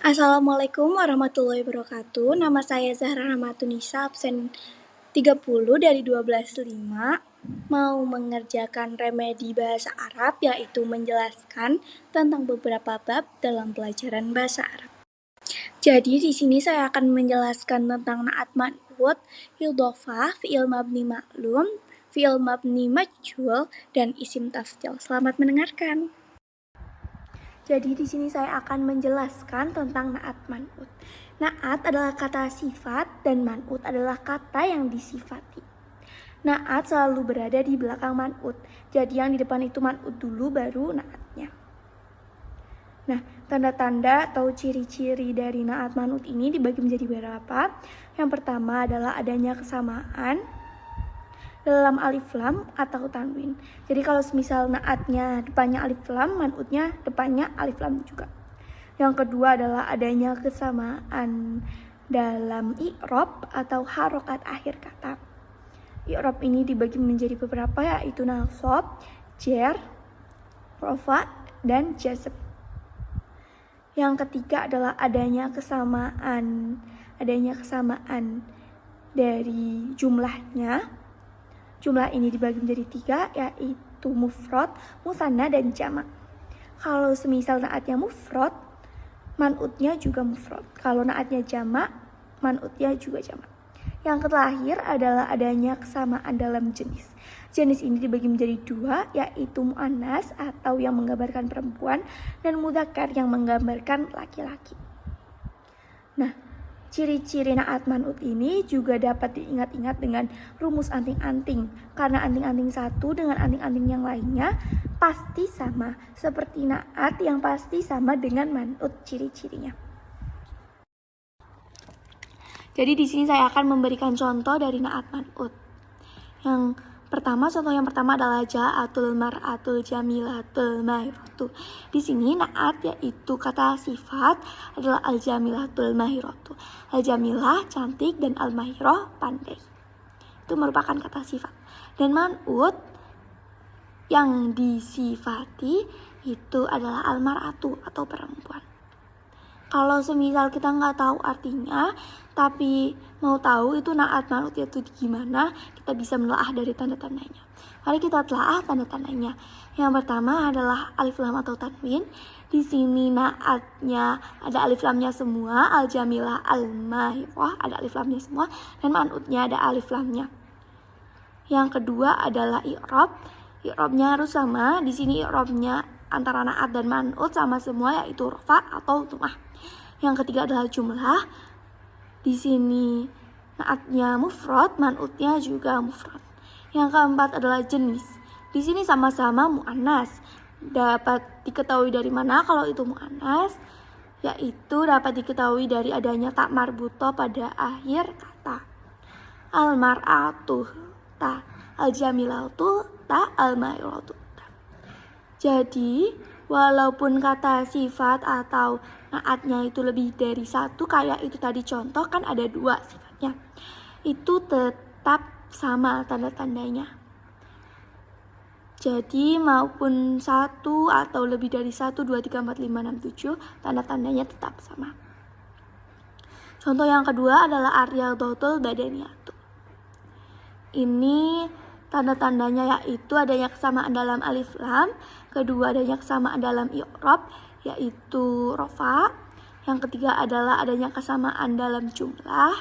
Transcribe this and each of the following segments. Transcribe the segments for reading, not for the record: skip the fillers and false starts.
Assalamualaikum warahmatullahi wabarakatuh. Nama saya Zahra Rahmatunisa, absen 30 dari 12.5. Mau mengerjakan remedi bahasa Arab, yaitu menjelaskan tentang beberapa bab dalam pelajaran bahasa Arab. Jadi di sini saya akan menjelaskan tentang na'at man'ut, idhofah, fi'il mabni ma'lum, fi'il mabni majhul, dan isim tafdhil. Selamat mendengarkan. Jadi di sini saya akan menjelaskan tentang na'at man'ut. Na'at adalah kata sifat dan man'ut adalah kata yang disifati. Na'at selalu berada di belakang man'ut. Jadi yang di depan itu man'ut dulu baru na'atnya. Nah, tanda-tanda atau ciri-ciri dari na'at man'ut ini dibagi menjadi beberapa. Yang pertama adalah adanya kesamaan dalam alif lam atau tanwin. Jadi kalau semisal na'atnya depannya alif lam, man'utnya depannya alif lam juga. Yang kedua adalah adanya kesamaan dalam i'rab atau harokat akhir kata. I'rab ini dibagi menjadi beberapa, yaitu nasab, jar, rafa, dan jazm. Yang ketiga adalah adanya kesamaan dari jumlahnya. Jumlah ini dibagi menjadi 3, yaitu mufrad, mutsanna, dan jamak. Kalau semisal naatnya mufrad, man'utnya juga mufrad. Kalau naatnya jamak, man'utnya juga jamak. Yang terakhir adalah adanya kesamaan dalam jenis. Jenis ini dibagi menjadi 2, yaitu mu'annas atau yang menggambarkan perempuan, dan mudzakkar yang menggambarkan laki-laki. Nah, ciri-ciri na'at man'ut ini juga dapat diingat-ingat dengan rumus anting-anting. Karena anting-anting satu dengan anting-anting yang lainnya pasti sama. Seperti na'at yang pasti sama dengan man'ut ciri-cirinya. Jadi di sini saya akan memberikan contoh dari na'at man'ut. Contoh yang pertama adalah ja'atul mar'atul jamilatul mahiratu. Di sini na'at yaitu kata sifat adalah al-jamilatul mahiratu. Al-jamilah cantik dan al-mahirah pandai. Itu merupakan kata sifat. Dan man'ut yang disifati itu adalah al-mar'atu atau perempuan. Kalau semisal kita nggak tahu artinya, tapi mau tahu itu na'at man'ut itu gimana, kita bisa menelaah dari tanda-tandanya. Mari kita telaah tanda-tandanya. Yang pertama adalah alif lam atau tanwin. Di sini na'atnya ada alif lamnya semua, al-jamilah, al-mahirah ada alif lamnya semua, dan man'utnya ada alif lamnya. Yang kedua adalah i'rab. I'rabnya harus sama. Di sini i'rabnya antara na'at dan man'ut sama semua, yaitu rafa atau dhammah. Yang ketiga adalah jumlah. Di sini na'atnya mufrad, man'utnya juga mufrad. Yang keempat adalah jenis. Di sini sama-sama mu'annas. Dapat diketahui dari mana kalau itu mu'annas? Yaitu dapat diketahui dari adanya tak marbuto pada akhir kata. Al-mar'atu ta, al-jamilatu ta, al-mahiratu ta. Jadi walaupun kata sifat atau na'atnya itu lebih dari satu, kayak itu tadi contoh kan ada 2 sifatnya, itu tetap sama tanda-tandanya. Jadi maupun 1 atau lebih dari 1, 2, 3, 4, 5, 6, 7, tanda-tandanya tetap sama. Contoh yang kedua adalah ar-riyadhatul badaniyatu. Ini tanda-tandanya yaitu adanya kesamaan dalam alif lam, kedua adanya kesamaan dalam i'rab yaitu rafa, yang ketiga adalah adanya kesamaan dalam jumlah.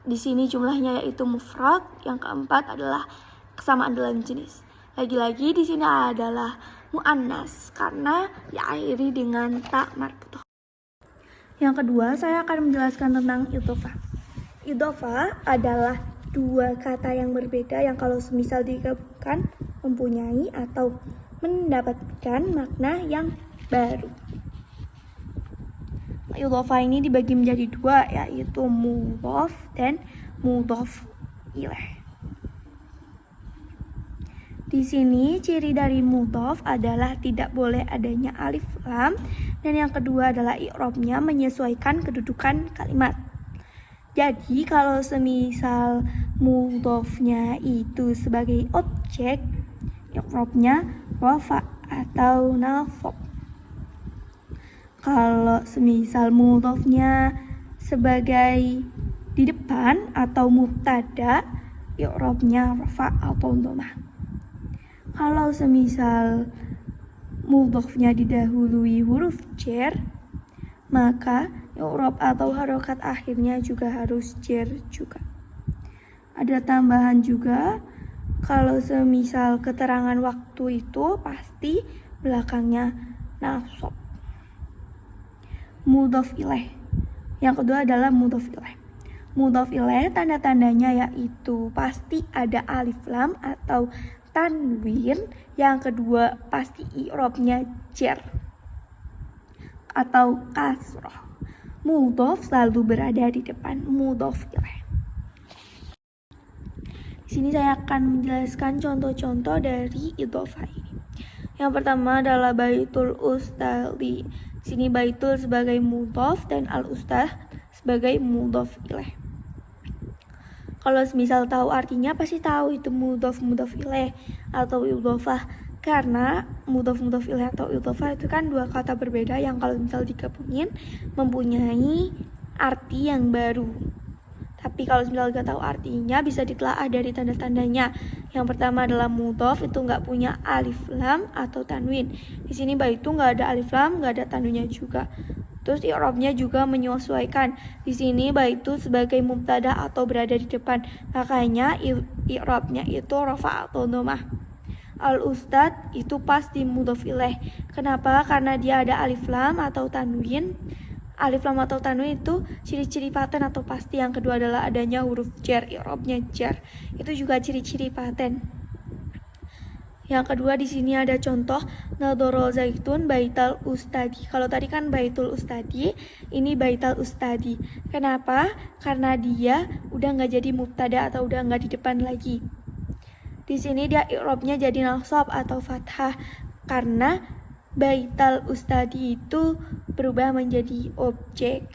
Di sini jumlahnya yaitu mufrad, yang keempat adalah kesamaan dalam jenis. Lagi-lagi di sini adalah mu'annas karena diakhiri dengan tak marbutoh. Yang kedua, saya akan menjelaskan tentang idhofah. Idhofah adalah 2 kata yang berbeda yang kalau semisal digabungkan mempunyai atau mendapatkan makna yang baru. Idhofah ini dibagi menjadi 2, yaitu mudhof dan mudhof ilaih. Di sini ciri dari mudhof adalah tidak boleh adanya alif lam, dan yang kedua adalah i'rabnya menyesuaikan kedudukan kalimat. Jadi kalau semisal mudhofnya itu sebagai objek, i'rabnya rafa atau nasab. Kalau semisal mudhofnya sebagai di depan atau mubtada, i'rabnya rafa atau dhammah. Kalau semisal mudhofnya didahului huruf jar, maka i'rab atau harokat akhirnya juga harus jar juga. Ada tambahan juga, kalau semisal keterangan waktu itu pasti belakangnya nasab. Mudhof ilaih. Yang kedua adalah mudhof ilaih. Mudhof ilaih tanda-tandanya yaitu pasti ada alif lam atau tanwin. Yang kedua pasti i'rabnya jar atau kasroh. Mudhof selalu berada di depan mudhof ilaih. Di sini saya akan menjelaskan contoh-contoh dari idhofah ini. Yang pertama adalah baitul ustadi. Di sini baitul sebagai mudhof dan al-ustad sebagai mudhof ilaih. Kalau misal tahu artinya pasti tahu itu mudhof ilaih atau idhofah, karena mudhof ilaih atau idhofah itu kan dua kata berbeda yang kalau misal digabungin mempunyai arti yang baru. Tapi kalau misal gak tahu artinya bisa ditelaah dari tanda-tandanya. Yang pertama adalah mudhof itu nggak punya alif lam atau tanwin. Di sini baitu nggak ada alif lam, nggak ada tanwinnya juga. Terus i'rabnya juga menyesuaikan. Di sini baitu sebagai mubtada atau berada di depan. Makanya i'rabnya itu rafa atau dhammah. Al-ustad itu pasti mudhof ilaih. Kenapa? Karena dia ada alif lam atau tanwin. Alif lam atau tanwin itu ciri-ciri paten atau pasti. Yang kedua adalah adanya huruf jar, i'rabnya jar. Itu juga ciri-ciri paten. Yang kedua di sini ada contoh nadhara zaitun baital ustadi. Kalau tadi kan baitul ustadi, ini baital ustadi. Kenapa? Karena dia udah nggak jadi mubtada atau udah nggak di depan lagi. Di sini dia i'rabnya jadi nasab atau fathah karena baital ustadi itu berubah menjadi objek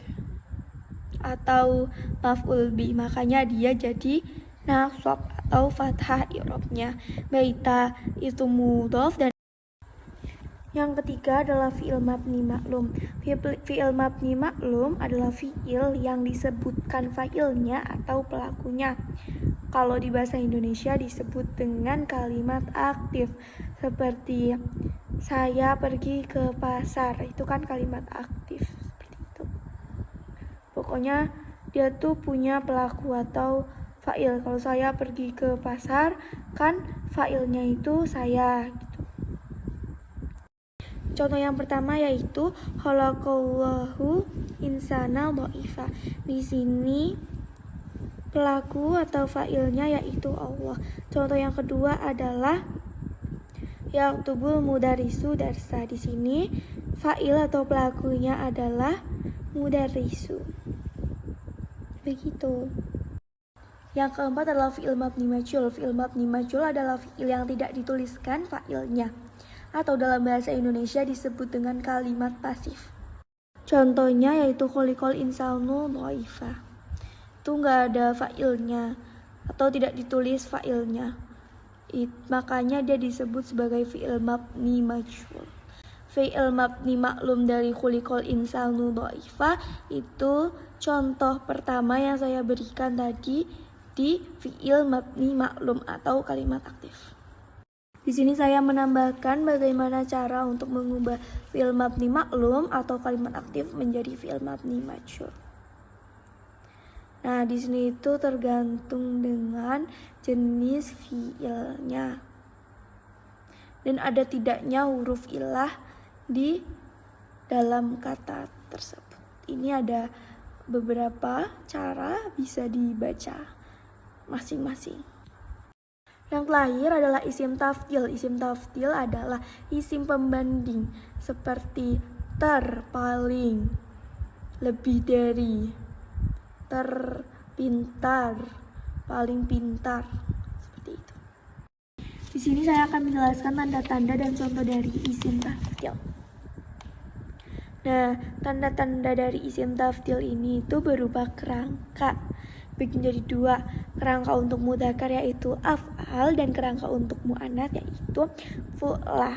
atau maf'ul bi, makanya dia jadi nasab atau fathah i'rabnya. Baita itu mudhof. Dan yang ketiga adalah fi'il mabni maklum. Fi'il mabni maklum adalah fi'il yang disebutkan fa'ilnya atau pelakunya. Kalau di bahasa Indonesia disebut dengan kalimat aktif, seperti saya pergi ke pasar, itu kan kalimat aktif seperti itu. Pokoknya dia tuh punya pelaku atau fa'il. Kalau saya pergi ke pasar, kan fa'ilnya itu saya gitu. Contoh yang pertama yaitu khalaqallahu insana dha'ifa. Di sini pelaku atau fa'ilnya yaitu Allah. Contoh yang kedua adalah yaktubul mudarisu darsa. Di sini fa'il atau pelakunya adalah mudarisu. Begitu. Yang keempat adalah fi'il mabni majhul. Fi'il mabni majhul adalah fi'il yang tidak dituliskan fa'ilnya, atau dalam bahasa Indonesia disebut dengan kalimat pasif. Contohnya yaitu khuliqal insanu dha'ifa. Itu nggak ada fa'ilnya atau tidak ditulis fa'ilnya. Makanya dia disebut sebagai fi'il mabni majhul. Fi'il mabni maklum dari khuliqal insanu dha'ifa itu contoh pertama yang saya berikan tadi di fi'il mabni maklum atau kalimat aktif. Di sini saya menambahkan bagaimana cara untuk mengubah fi'il mabni maklum atau kalimat aktif menjadi fi'il mabni majhul. Nah, di sini itu tergantung dengan jenis fiilnya dan ada tidaknya huruf ilah di dalam kata tersebut. Ini ada beberapa cara bisa dibaca masing-masing. Yang terakhir adalah isim tafdil. Isim tafdil adalah isim pembanding seperti ter, paling, lebih dari, terpintar, paling pintar, seperti itu. Di sini saya akan menjelaskan tanda-tanda dan contoh dari isim tafdil. Nah, tanda-tanda dari isim tafdil ini itu berupa kerangka. Menjadi dua, kerangka untuk mudzakkar yaitu af'al dan kerangka untuk muannats yaitu fu'la.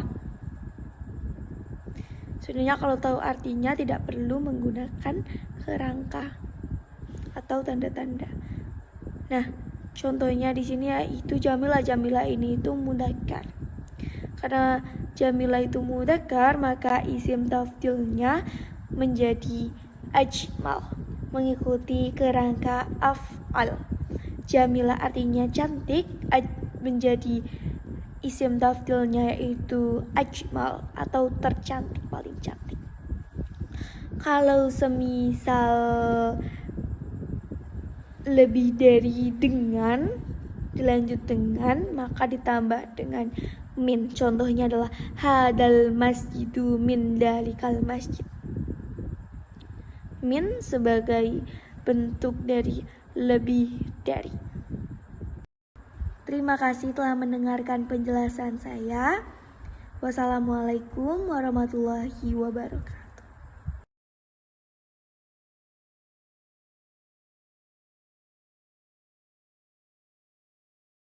Sebenarnya kalau tahu artinya tidak perlu menggunakan kerangka atau tanda-tanda. Nah, contohnya di sini yaitu Jamilah. Jamilah ini itu mudzakkar. Karena Jamilah itu mudzakkar, maka isim tafdilnya menjadi ajmal, mengikuti kerangka af'al. Jamilah artinya cantik, menjadi isim tafdilnya yaitu ajmal atau tercantik, paling cantik. Kalau semisal lebih dari dengan, dilanjut dengan, maka ditambah dengan min. Contohnya adalah hadal masjidu min dalikal masjid. Min sebagai bentuk dari lebih dari. Terima kasih telah mendengarkan penjelasan saya. Wassalamualaikum warahmatullahi wabarakatuh.